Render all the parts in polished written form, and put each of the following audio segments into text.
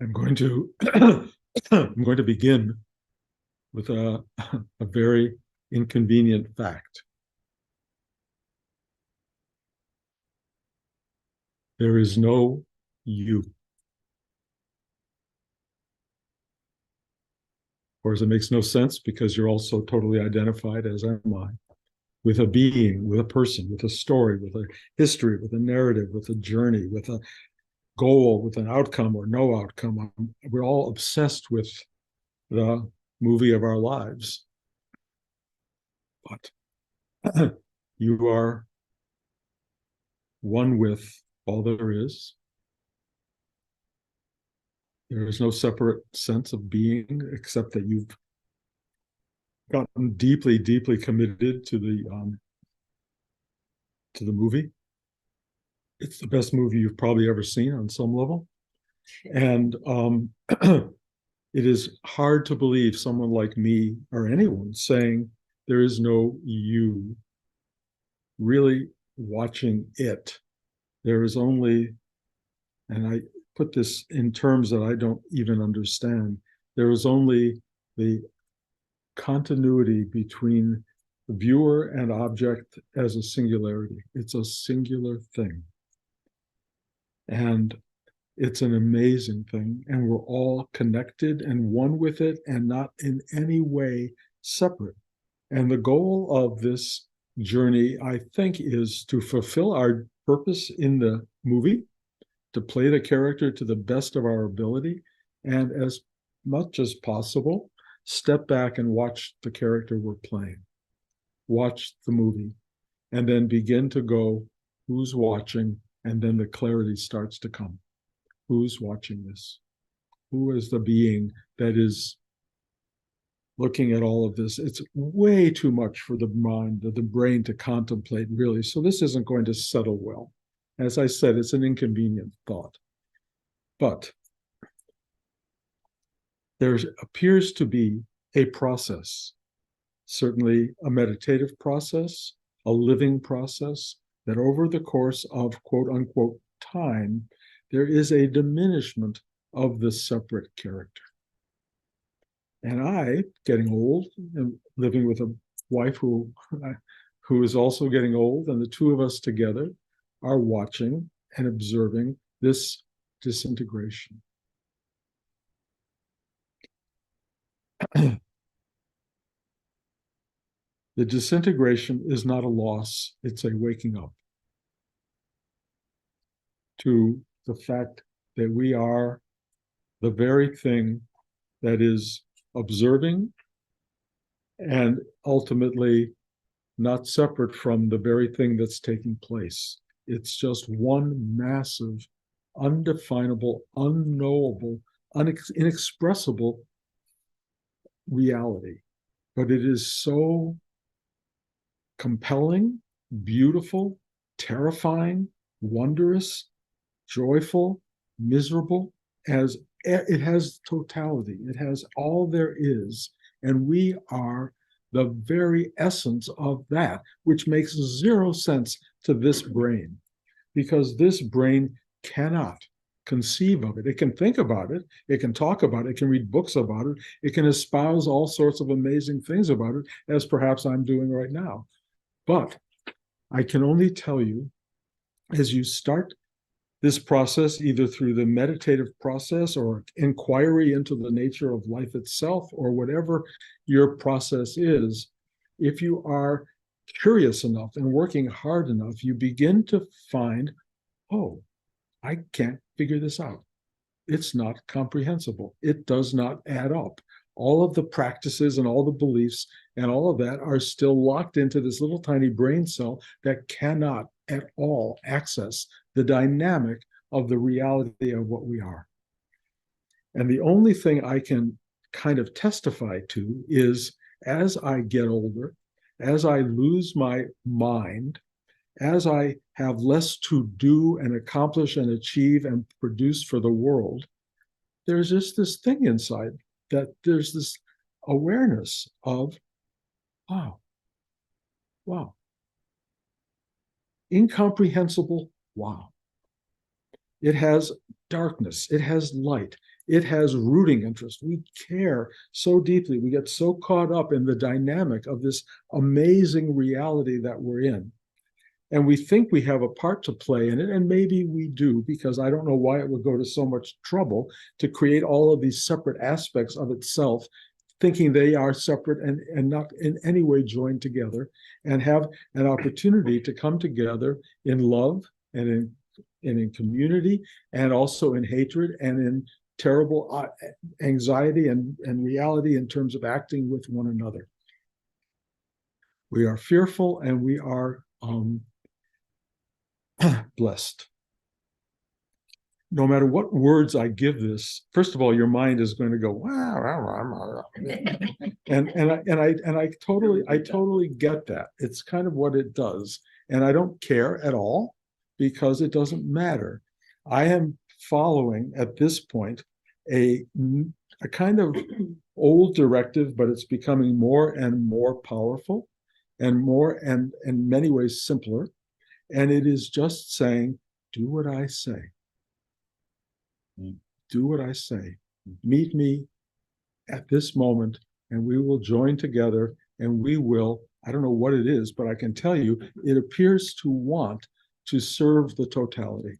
I'm going to I'm going to begin with a very inconvenient fact. There is no you. Of course, it makes no sense because you're also totally identified, as am I, with a being, with a person, with a story, with a history, with a narrative, with a journey, with a goal, with an outcome or no outcome. We're all obsessed with the movie of our lives. But you are one with all there is. There is no separate sense of being except that you've gotten deeply, deeply committed to the movie. It's the best movie you've probably ever seen on some level, and it is hard to believe someone like me or anyone saying there is no you really watching it. There is only, and I put this in terms that I don't even understand. There is only the continuity between the viewer and object as a singularity. It's a singular thing. And it's an amazing thing. And we're all connected and one with it and not in any way separate. And the goal of this journey, I think, is to fulfill our purpose in the movie, to play the character to the best of our ability, and as much as possible, step back and watch the character we're playing, watch the movie, and then begin to go, who's watching? And then the clarity starts to come. Who's watching this? Who is the being that is looking at all of this? It's way too much for the mind, the brain to contemplate, really. So this isn't going to settle well. As I said, it's an inconvenient thought. But there appears to be a process, certainly a meditative process, a living process, that over the course of quote unquote time, there is a diminishment of the separate character. And I, getting old and living with a wife who is also getting old, and the two of us together are watching and observing this disintegration. The disintegration is not a loss, it's a waking up to the fact that we are the very thing that is observing and ultimately not separate from the very thing that's taking place. It's just one massive, undefinable, unknowable, inexpressible reality. But it is so compelling, beautiful, terrifying, wondrous, joyful, miserable, as it has totality. It has all there is. And we are the very essence of that, which makes zero sense to this brain, because this brain cannot conceive of it. It can think about it, it can talk about it, it can read books about it, it can espouse all sorts of amazing things about it, as perhaps I'm doing right now. But I can only tell you, as you start this process, either through the meditative process or inquiry into the nature of life itself, or whatever your process is, if you are curious enough and working hard enough, you begin to find, oh, I can't figure this out. It's not comprehensible. It does not add up. All of the practices and all the beliefs and all of that are still locked into this little tiny brain cell that cannot at all access the dynamic of the reality of what we are. And the only thing I can kind of testify to is, as I get older, as I lose my mind, as I have less to do and accomplish and achieve and produce for the world, there's just this thing inside that there's this awareness of, wow, wow, incomprehensible, wow. It has darkness, it has light, It has rooting interest. We care so deeply. We get so caught up in the dynamic of this amazing reality that we're in. And we think we have a part to play in it, and maybe we do, because I don't know why it would go to so much trouble to create all of these separate aspects of itself, thinking they are separate and not in any way joined together, and have an opportunity to come together in love and in community, and also in hatred and in terrible anxiety and reality in terms of acting with one another. We are fearful and we are blessed. No matter what words I give this, first of all, your mind is going to go, wow, and I totally get that. It's kind of what it does, and I don't care at all because it doesn't matter. I am following at this point a kind of old directive, but it's becoming more and more powerful, and more and in many ways simpler. And it is just saying, do what I say. Do what I say. Meet me at this moment, and we will join together, and we will, I don't know what it is, but I can tell you, it appears to want to serve the totality.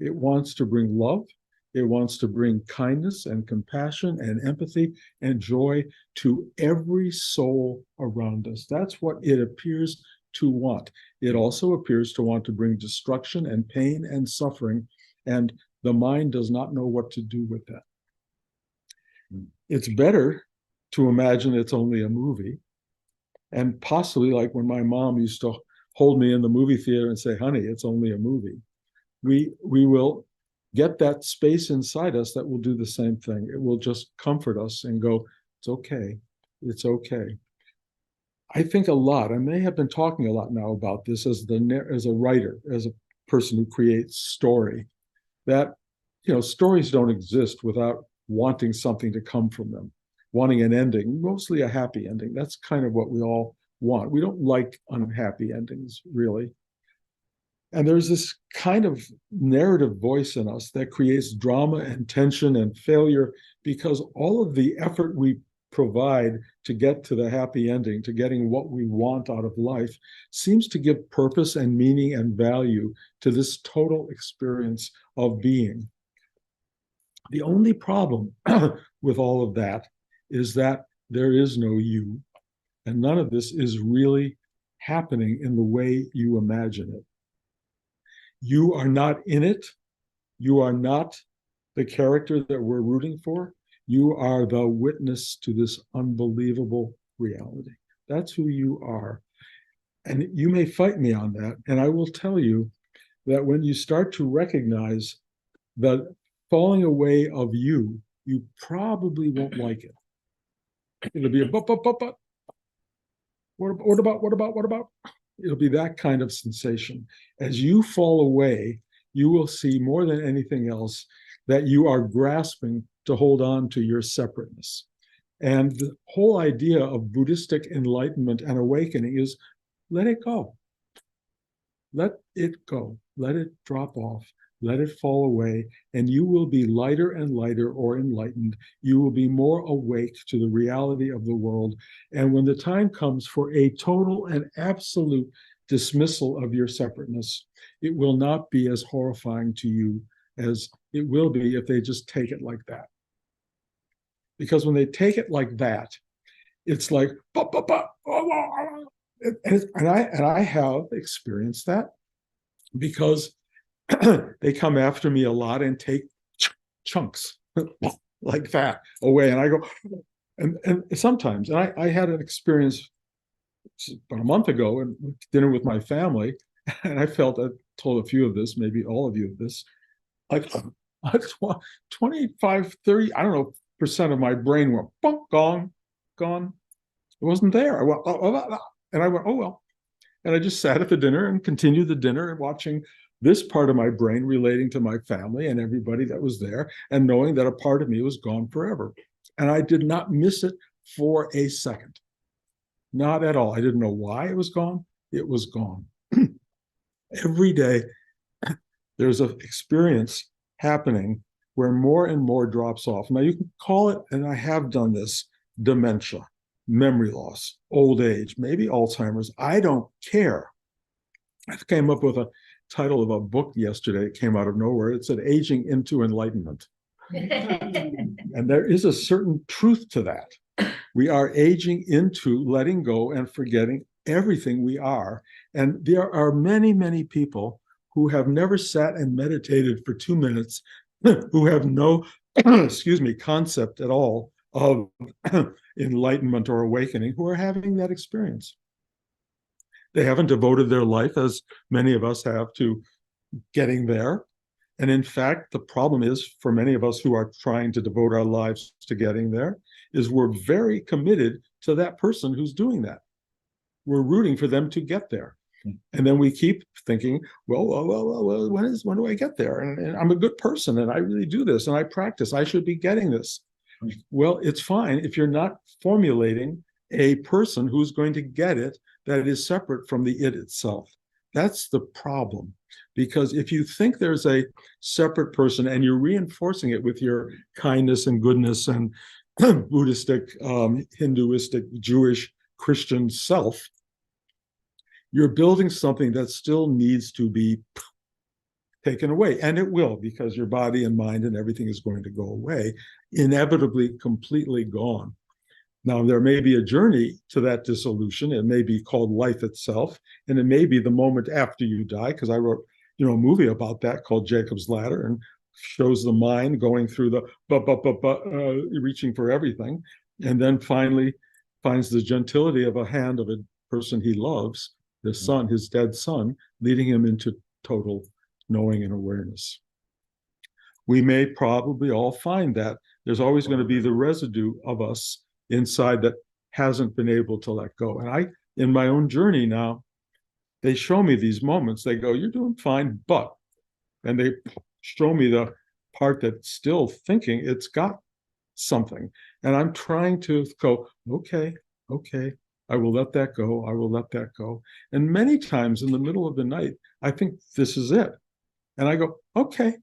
It wants to bring love. It wants to bring kindness and compassion and empathy and joy to every soul around us. That's what it appears to want. It also appears to want to bring destruction and pain and suffering, and the mind does not know what to do with that. It's better to imagine it's only a movie, and possibly like when my mom used to hold me in the movie theater and say, honey, it's only a movie. We will get that space inside us that will do the same thing. It will just comfort us and go, it's okay. It's okay. I think a lot, I may have been talking a lot now about this as a writer, as a person who creates story, that stories don't exist without wanting something to come from them, wanting an ending, mostly a happy ending. That's kind of what we all want. We don't like unhappy endings, really. And there's this kind of narrative voice in us that creates drama and tension and failure, because all of the effort we provide to get to the happy ending, to getting what we want out of life, seems to give purpose and meaning and value to this total experience of being. The only problem with all of that is that there is no you, and none of this is really happening in the way you imagine it. You are not in it. You are not the character that we're rooting for. You are the witness to this unbelievable reality. That's who you are. And you may fight me on that. And I will tell you that when you start to recognize the falling away of you, you probably won't like it. It'll be a but. What about? It'll be that kind of sensation. As you fall away, you will see more than anything else that you are grasping to hold on to your separateness. And the whole idea of Buddhistic enlightenment and awakening is let it go. Let it go. Let it drop off. Let it fall away, and you will be lighter and lighter, or enlightened. You will be more awake to the reality of the world. And when the time comes for a total and absolute dismissal of your separateness, it will not be as horrifying to you as it will be if they just take it like that. Because when they take it like that, it's like, and I have experienced that, because they come after me a lot and take chunks like that away. And I go, and sometimes, and I had an experience about a month ago and dinner with my family, and I told a few of this, maybe all of you of this, like 25, 30, I don't know, percent of my brain went, gone. It wasn't there. I went, and I went, oh, well. And I just sat at the dinner and continued the dinner and watching this part of my brain relating to my family and everybody that was there, and knowing that a part of me was gone forever. And I did not miss it for a second. Not at all. I didn't know why it was gone. It was gone. Every day, there's an experience happening where more and more drops off. Now, you can call it, and I have done this, dementia, memory loss, old age, maybe Alzheimer's. I don't care. I came up with a title of a book yesterday. It came out of nowhere. It said Aging into Enlightenment. And there is a certain truth to that. We are aging into letting go and forgetting everything we are. And there are many, many people who have never sat and meditated for 2 minutes, who have no, excuse me, concept at all of enlightenment or awakening, who are having that experience. They haven't devoted their life, as many of us have, to getting there. And in fact, the problem is, for many of us who are trying to devote our lives to getting there, is we're very committed to that person who's doing that. We're rooting for them to get there. And then we keep thinking, well, when do I get there? And I'm a good person, and I really do this, and I practice. I should be getting this. Well, it's fine if you're not formulating a person who's going to get it that is separate from the it itself. That's the problem. Because if you think there's a separate person and you're reinforcing it with your kindness and goodness and Buddhistic, Hinduistic, Jewish, Christian self, you're building something that still needs to be taken away. And it will, because your body and mind and everything is going to go away, inevitably completely gone. Now, there may be a journey to that dissolution. It may be called life itself, and it may be the moment after you die, because I wrote, a movie about that called Jacob's Ladder, and shows the mind going through the reaching for everything, and then finally finds the gentility of a hand of a person he loves, the son, his dead son, leading him into total knowing and awareness. We may probably all find that there's always going to be the residue of us inside that hasn't been able to let go. And I, in my own journey now, they show me these moments. They go, you're doing fine, but, and they show me the part that's still thinking it's got something. And I'm trying to go, okay, I will let that go. I will let that go. And many times in the middle of the night, I think this is it. And I go, okay.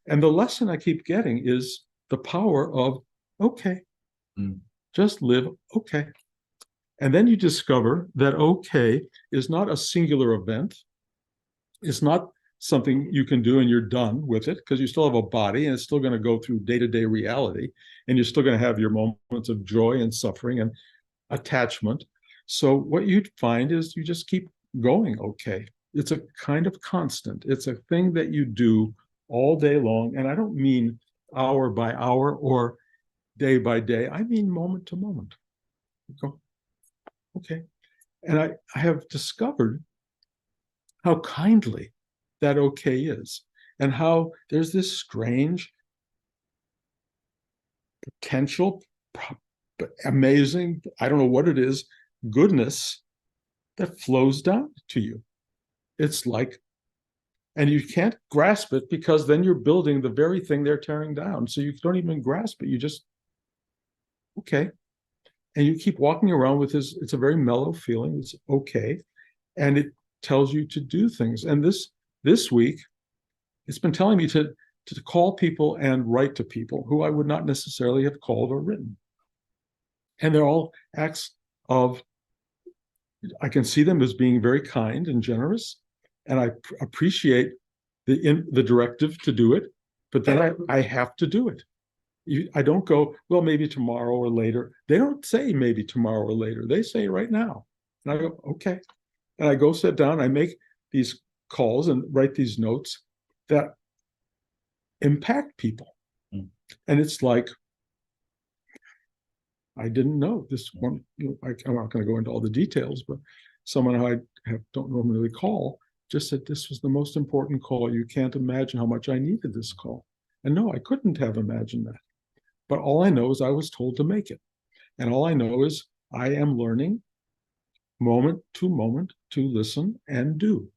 And the lesson I keep getting is the power of, okay, just live okay. And then you discover that okay is not a singular event. It's not something you can do and you're done with it, because you still have a body and it's still going to go through day-to-day reality. And you're still going to have your moments of joy and suffering and attachment. So what you'd find is you just keep going okay. It's a kind of constant. It's a thing that you do all day long. And I don't mean hour by hour or day by day. I mean moment to moment. You go, okay. And I have discovered how kindly that okay is, and how there's this strange potential, amazing, I don't know what it is, goodness that flows down to you. It's like, and you can't grasp it, because then you're building the very thing they're tearing down. So you don't even grasp it. You just, okay. And you keep walking around with this, it's a very mellow feeling. It's okay. And it tells you to do things. And this week, it's been telling me to call people and write to people who I would not necessarily have called or written. And they're all acts of, I can see them as being very kind and generous, and I appreciate the directive to do it, but then I have to do it. I don't go, well, maybe tomorrow or later. They don't say maybe tomorrow or later. They say right now. And I go, okay. And I go sit down, I make these calls and write these notes that impact people. And it's like, I didn't know this one. I'm not going to go into all the details, but someone who I don't normally call just said this was the most important call. You can't imagine how much I needed this call. And no, I couldn't have imagined that. But all I know is I was told to make it. And all I know is I am learning moment to listen and do.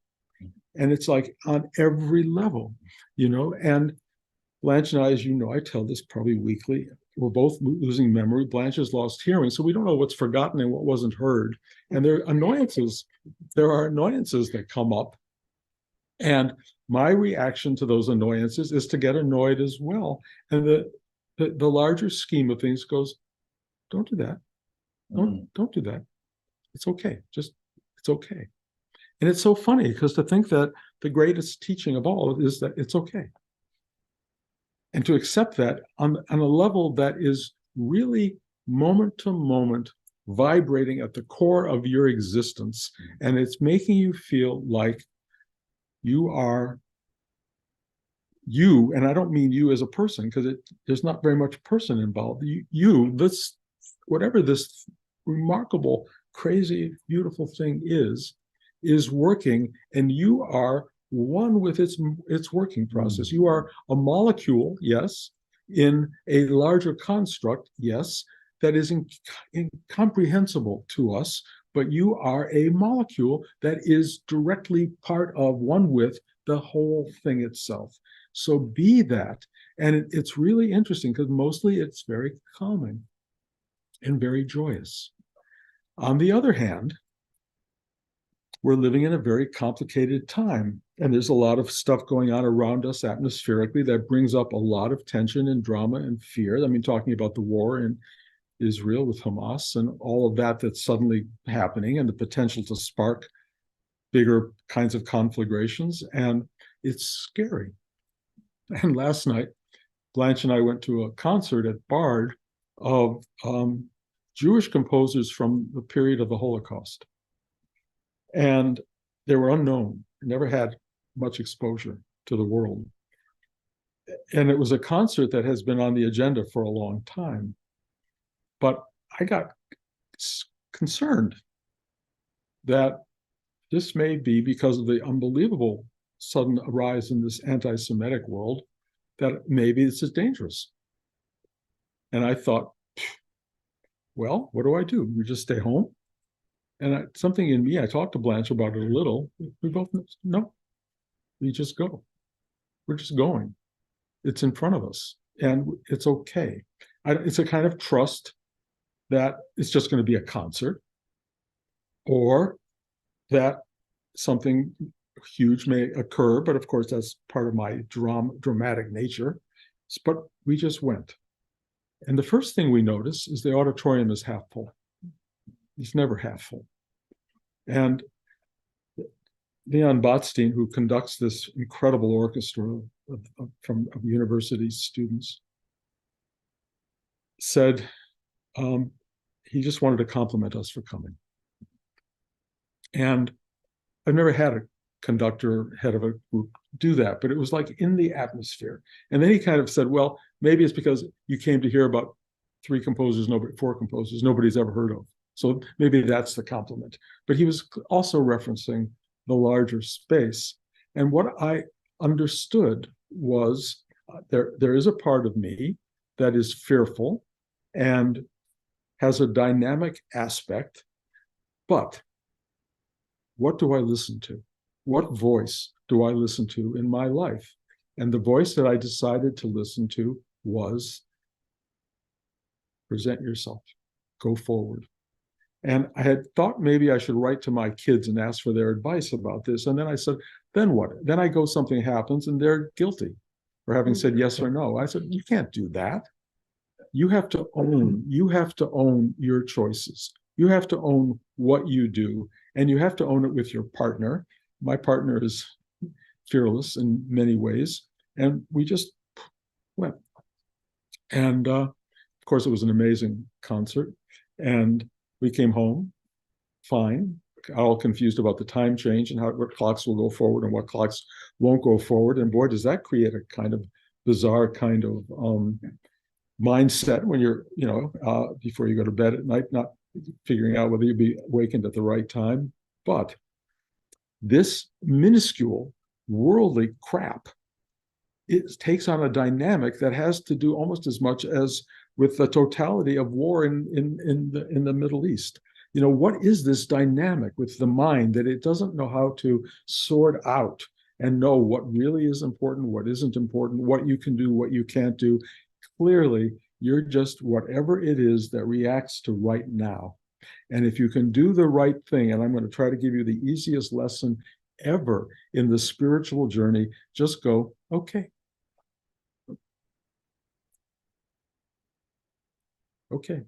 And it's like on every level, and Blanche and I, as you know, I tell this probably weekly, we're both losing memory. Blanche has lost hearing, so we don't know what's forgotten and what wasn't heard. And there are annoyances that come up And my reaction to those annoyances is to get annoyed as well. And the larger scheme of things goes, don't do that. Don't do that. It's okay. Just it's okay. And it's so funny because to think that the greatest teaching of all is that it's okay. And to accept that on a level that is really moment to moment vibrating at the core of your existence. And it's making you feel like you are you, and I don't mean you as a person, because there's not very much person involved. This, whatever this remarkable, crazy, beautiful thing is working, and you are one with its working process. You are a molecule, yes, in a larger construct, yes, that is incomprehensible to us, but you are a molecule that is directly part of, one with the whole thing itself. So be that. And it's really interesting because mostly it's very calming and very joyous. On the other hand, we're living in a very complicated time. And there's a lot of stuff going on around us atmospherically that brings up a lot of tension and drama and fear. I mean, talking about the war in Israel with Hamas and all of that that's suddenly happening and the potential to spark bigger kinds of conflagrations. And it's scary. And last night, Blanche and I went to a concert at Bard of Jewish composers from the period of the Holocaust. And they were unknown, never had much exposure to the world. And it was a concert that has been on the agenda for a long time. But I got concerned that this may be because of the unbelievable sudden rise in this anti-Semitic world, that maybe this is dangerous. And I thought, well, what do? We just stay home? And something in me, I talked to Blanche about it a little. We both no, we just go. We're just going. It's in front of us, and it's okay. It's a kind of trust that it's just going to be a concert, or that something huge may occur. But of course, that's part of my dramatic nature. But we just went. And the first thing we notice is the auditorium is half full. It's never half full. And Leon Botstein, who conducts this incredible orchestra of university students, said he just wanted to compliment us for coming. And I've never had a conductor, head of a group, do that, but it was like in the atmosphere. And then he kind of said, well, maybe it's because you came to hear about four composers nobody's ever heard of. So maybe that's the compliment. But he was also referencing the larger space. And what I understood was there is a part of me that is fearful and has a dynamic aspect, but what do I listen to? What voice do I listen to in my life? And the voice that I decided to listen to was present yourself, go forward. And I had thought maybe I should write to my kids and ask for their advice about this. And then I said, then what? Then I go, something happens and they're guilty for having said yes or no. I said, you can't do that. You have to own your choices. You have to own what you do, and you have to own it with your partner. My partner is fearless in many ways, and we just went. And of course, it was an amazing concert, and we came home fine, all confused about the time change and what clocks will go forward and what clocks won't go forward. And boy, does that create a kind of bizarre kind of mindset when you're, before you go to bed at night, not figuring out whether you'll be awakened at the right time. But this minuscule worldly crap, it takes on a dynamic that has to do almost as much as with the totality of war in the Middle East. What is this dynamic with the mind that it doesn't know how to sort out and know what really is important, what isn't important, what you can do, what you can't do? Clearly, you're just whatever it is that reacts to right now. And if you can do the right thing, and I'm going to try to give you the easiest lesson ever in the spiritual journey, just go, okay, okay.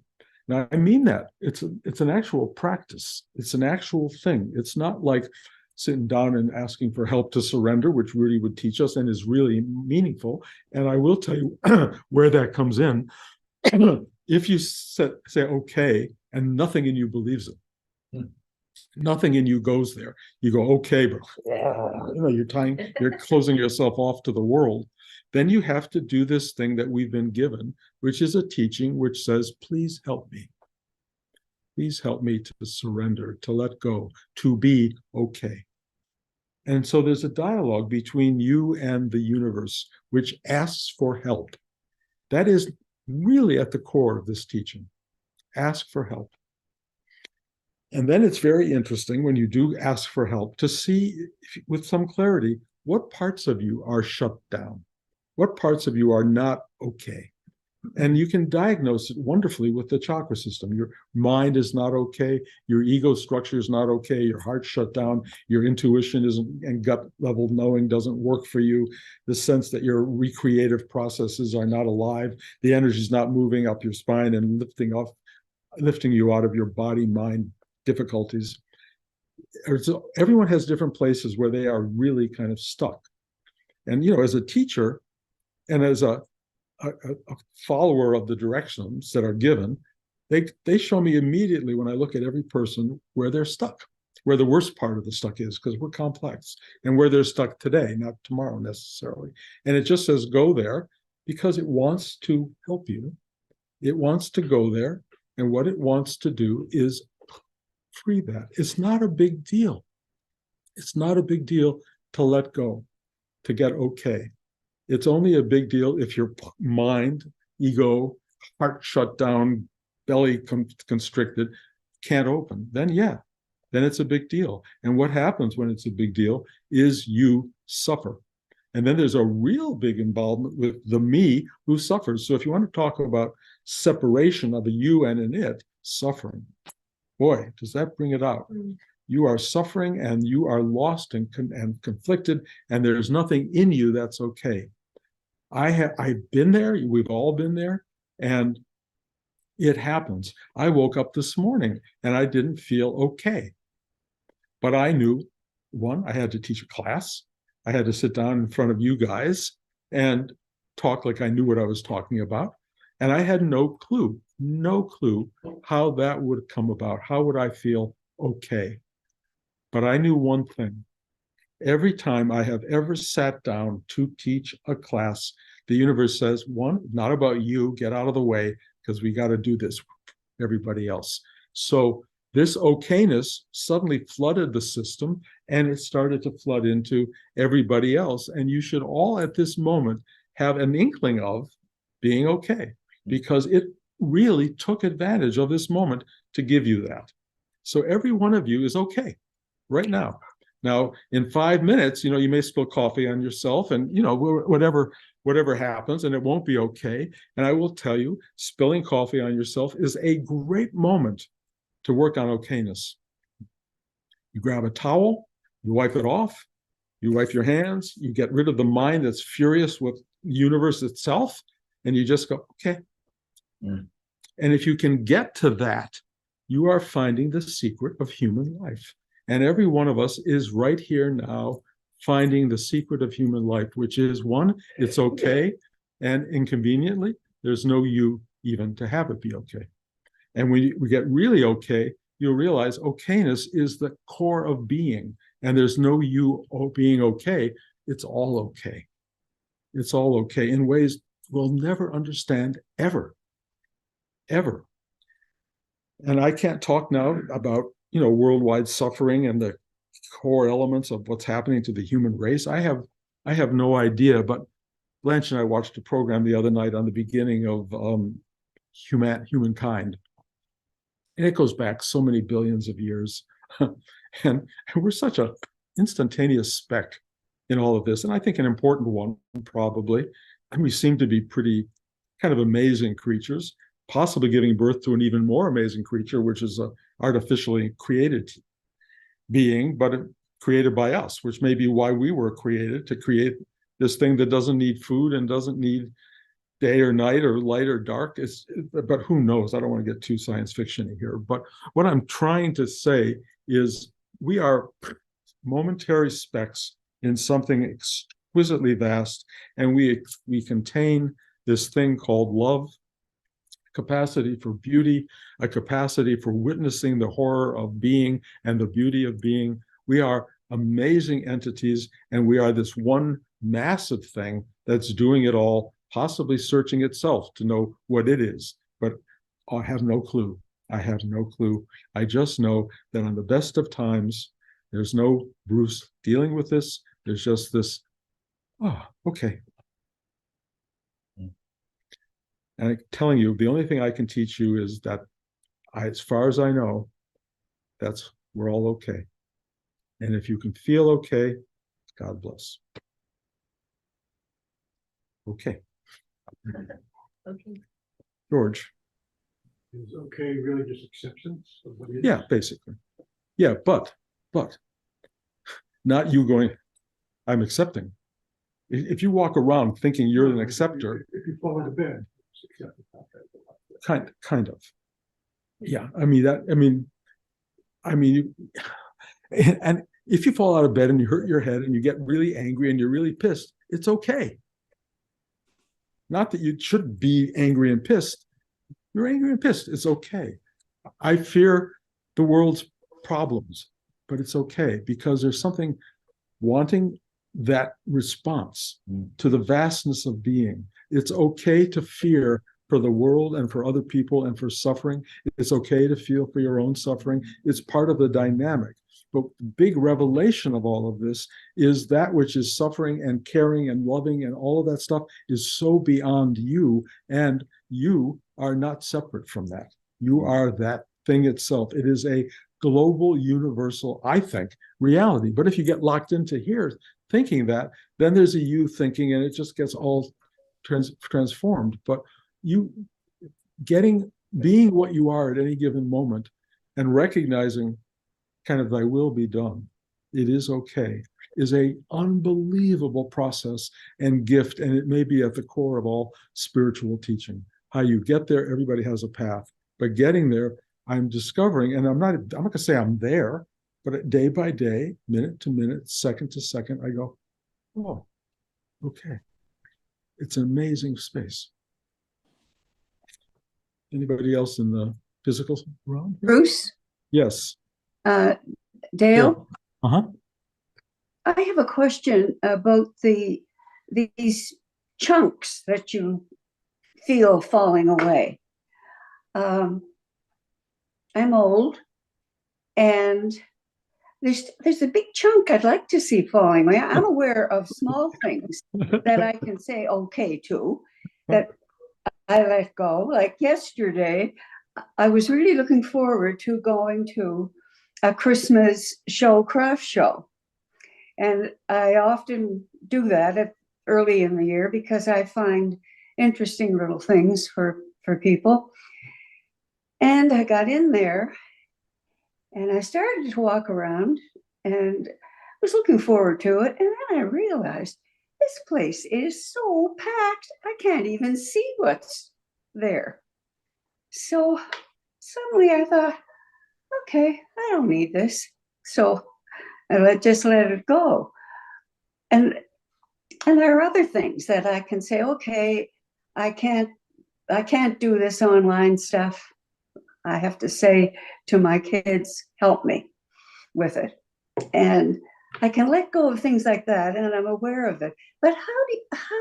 Now, I mean that. It's an actual practice. It's an actual thing. It's not like sitting down and asking for help to surrender, which Rudy would teach us and is really meaningful. And I will tell you where that comes in. If you say okay, and nothing in you believes it, nothing in you goes there. You go, okay, but you're closing yourself off to the world. Then you have to do this thing that we've been given, which is a teaching which says, please help me. Please help me to surrender, to let go, to be okay. And so there's a dialogue between you and the universe, which asks for help. That is really at the core of this teaching. Ask for help. And then it's very interesting when you do ask for help to see with some clarity what parts of you are shut down, what parts of you are not okay. And you can diagnose it wonderfully with the chakra system. Your mind is not okay, your ego structure is not okay, your heart's shut down, your intuition isn't, and gut level knowing doesn't work for you, the sense that your recreative processes are not alive, the energy is not moving up your spine and lifting you out of your body mind difficulties. So everyone has different places where they are really kind of stuck. And as a teacher and as a follower of the directions that are given, they show me immediately when I look at every person where they're stuck, where the worst part of the stuck is, because we're complex, and where they're stuck today, not tomorrow necessarily. And it just says go there because it wants to help you. It wants to go there, and what it wants to do is free that. It's not a big deal. It's not a big deal to let go, to get okay. It's only a big deal if your mind, ego, heart shut down, belly constricted, can't open. Then it's a big deal. And what happens when it's a big deal is you suffer. And then there's a real big involvement with the me who suffers. So if you want to talk about separation of a you and an it, suffering, boy, does that bring it out. You are suffering and you are lost and conflicted, and there's nothing in you that's okay. I've been there, we've all been there, and it happens. I woke up this morning and I didn't feel okay. But I knew, one, I had to teach a class. I had to sit down in front of you guys and talk like I knew what I was talking about. And I had no clue how that would come about. How would I feel okay? But I knew one thing. Every time I have ever sat down to teach a class, the universe says, one, not about you, get out of the way, because we got to do this with everybody else. So this okayness suddenly flooded the system, and it started to flood into everybody else. And you should all at this moment have an inkling of being okay, because it really took advantage of this moment to give you that. So every one of you is okay right now. Now, in 5 minutes, you may spill coffee on yourself, and whatever happens, and it won't be okay. And I will tell you, spilling coffee on yourself is a great moment to work on okayness. You grab a towel, you wipe it off, you wipe your hands, you get rid of the mind that's furious with the universe itself, and you just go, okay. And if you can get to that, you are finding the secret of human life. And every one of us is right here now finding the secret of human life, which is, one, it's okay, and inconveniently, there's no you even to have it be okay. And when we get really okay, you'll realize okayness is the core of being, and there's no you being okay. It's all okay. It's all okay in ways we'll never understand ever. And I can't talk now about worldwide suffering and the core elements of what's happening to the human race. I have no idea, but Blanche and I watched a program the other night on the beginning of humankind. And it goes back so many billions of years. and we're such an instantaneous speck in all of this. And I think an important one, probably. And we seem to be pretty kind of amazing creatures, possibly giving birth to an even more amazing creature, which is an artificially created being. But created by us, which may be why we were created, to create this thing that doesn't need food and doesn't need day or night or light or dark. But who knows? I don't want to get too science fiction here. But what I'm trying to say is we are momentary specks in something exquisitely vast, and we contain this thing called love, capacity for beauty, a capacity for witnessing the horror of being and the beauty of being. We are amazing entities, and we are this one massive thing that's doing it all, possibly searching itself to know what it is. But I have no clue. I have no clue. I just know that on the best of times, there's no Bruce dealing with this. There's just this, oh, okay. And I'm telling you, the only thing I can teach you is that as far as I know, we're all okay. And if you can feel okay, God bless. Okay. Okay. George. Is okay really just acceptance of what it is? Yeah, basically. Yeah, but not you going, I'm accepting. If you walk around thinking you're an acceptor. If you fall into bed, it's accepted. Kind of. Yeah, I mean, and if you fall out of bed and you hurt your head and you get really angry and you're really pissed, it's okay. Not that you should be angry and pissed. You're angry and pissed. It's okay. I fear the world's problems, but it's okay because there's something wanting that response to the vastness of being. It's okay to fear for the world and for other people and for suffering. It's okay to feel for your own suffering. It's part of the dynamic. But the big revelation of all of this is that which is suffering and caring and loving and all of that stuff is so beyond you, and you are not separate from that. You are that thing itself. It is a global, universal, I think, reality. But if you get locked into here thinking that, then there's a you thinking, and it just gets all transformed. But you being what you are at any given moment and recognizing kind of thy will be done, it is okay, is a unbelievable process and gift. And it may be at the core of all spiritual teaching. How you get there, everybody has a path. But getting there, I'm discovering, and I'm not going to say I'm there, but day by day, minute to minute, second to second, I go, oh, okay. It's an amazing space. Anybody else in the physical realm? Bruce? Yes. Dale? Uh-huh. I have a question about these chunks that you feel falling away. I'm old, and there's a big chunk I'd like to see falling away. I'm aware of small things that I can say okay to, that I let go. Like yesterday, I was really looking forward to going to a Christmas craft show. And I often do that early in the year because I find interesting little things for people. And I got in there and I started to walk around and was looking forward to it. And then I realized this place is so packed, I can't even see what's there. So suddenly I thought, okay, I don't need this. So I just let it go. And there are other things that I can say, okay, I can't do this online stuff. I have to say to my kids, help me with it. And I can let go of things like that, and I'm aware of it. But how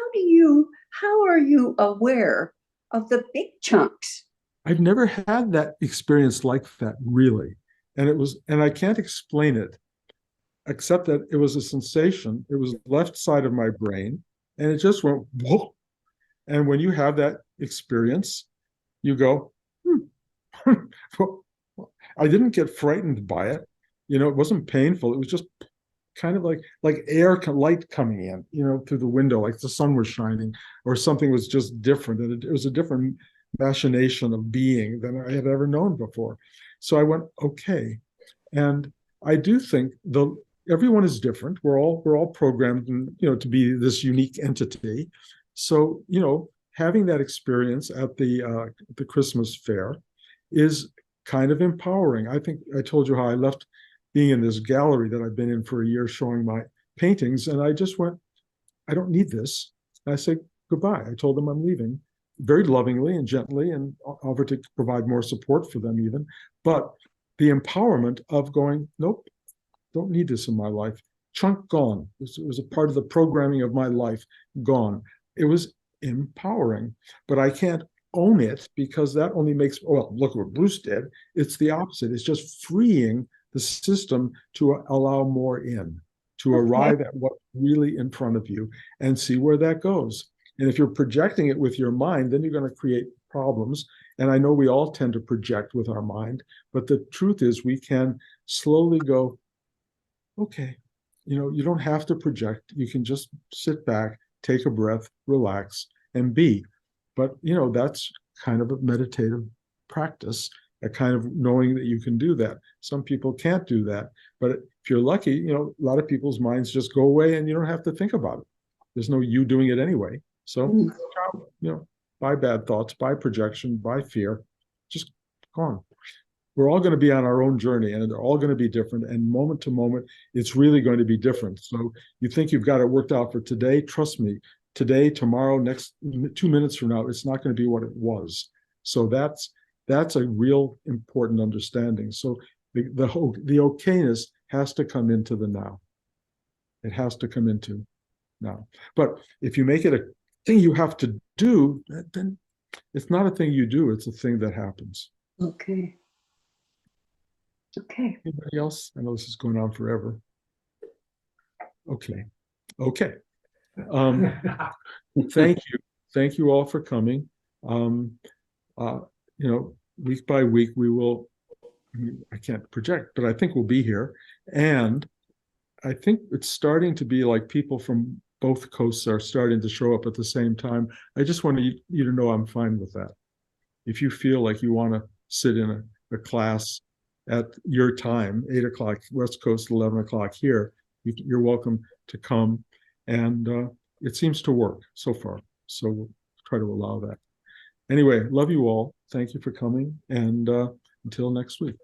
are you aware of the big chunks? I've never had that experience like that, really. And I can't explain it, except that it was a sensation. It was left side of my brain, and it just went, whoa. And when you have that experience, you go, I didn't get frightened by it. It wasn't painful. It was just kind of like light coming in, through the window, like the sun was shining or something was just different. And it was a different machination of being than I had ever known before. So I went, okay. And I do think everyone is different. We're all programmed, to be this unique entity. So, having that experience at the Christmas fair is kind of empowering. I think I told you how I left being in this gallery that I've been in for a year showing my paintings, and I just went, I don't need this. And I said goodbye. I told them I'm leaving very lovingly and gently, and offered to provide more support for them even. But the empowerment of going, nope, don't need this in my life. Chunk gone. It was a part of the programming of my life gone. It was empowering, but I can't own it because that only makes, well, look what Bruce did. It's the opposite. It's just freeing the system to allow more in, to arrive at what's really in front of you and see where that goes. And if you're projecting it with your mind, then you're going to create problems. And I know we all tend to project with our mind, but the truth is we can slowly go, okay, you don't have to project. You can just sit back, take a breath, relax, and be. But, that's kind of a meditative practice, a kind of knowing that you can do that. Some people can't do that. But if you're lucky, a lot of people's minds just go away and you don't have to think about it. There's no you doing it anyway. So, by bad thoughts, by projection, by fear, just gone. We're all going to be on our own journey, and they're all going to be different. And moment to moment, it's really going to be different. So you think you've got it worked out for today? Trust me, today, tomorrow, next 2 minutes from now, it's not going to be what it was. So that's a real important understanding. So the okayness has to come into the now. It has to come into now. But if you make it a thing you have to do, then it's not a thing you do. It's a thing that happens. Okay. Okay. Anybody else? I know this is going on forever. Okay. Thank you. Thank you all for coming. Week by week, I can't project, but I think we'll be here. And I think it's starting to be like people from both coasts are starting to show up at the same time. I just want you to know I'm fine with that. If you feel like you want to sit in a class at your time, 8 o'clock West Coast, 11 o'clock here, you're welcome to come. And it seems to work so far. So we'll try to allow that. Anyway, love you all. Thank you for coming. And until next week.